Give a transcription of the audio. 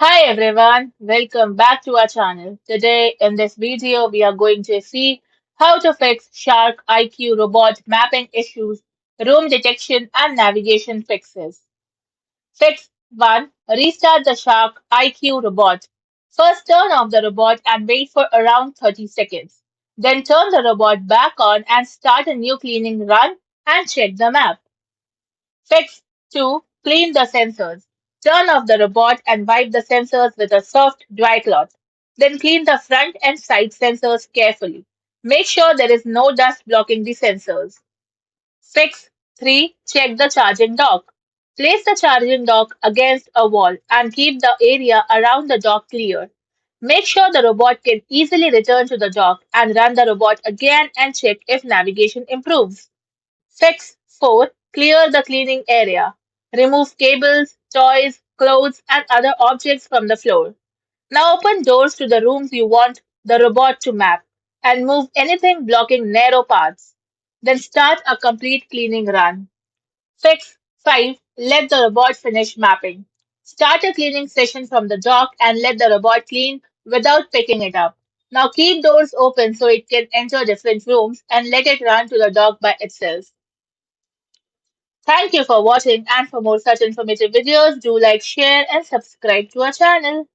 Hi everyone, welcome back to our channel. Today in this video we are going to see how to fix Shark IQ robot mapping issues, room detection and navigation fixes. Fix 1. Restart the Shark IQ robot. First turn off the robot and wait for around 30 seconds. Then turn the robot back on and start a new cleaning run and check the map. Fix 2. Clean the sensors. Turn off the robot and wipe the sensors with a soft, dry cloth. Then clean the front and side sensors carefully. Make sure there is no dust blocking the sensors. Fix 3. Check the charging dock. Place the charging dock against a wall and keep the area around the dock clear. Make sure the robot can easily return to the dock and run the robot again and check if navigation improves. Fix 4. Clear the cleaning area. Remove cables, toys, clothes, and other objects from the floor. Now open doors to the rooms you want the robot to map and move anything blocking narrow paths. Then start a complete cleaning run. Fix 5. Let the robot finish mapping. Start a cleaning session from the dock and let the robot clean without picking it up. Now keep doors open so it can enter different rooms and let it run to the dock by itself. Thank you for watching, and for more such informative videos, do like, share and subscribe to our channel.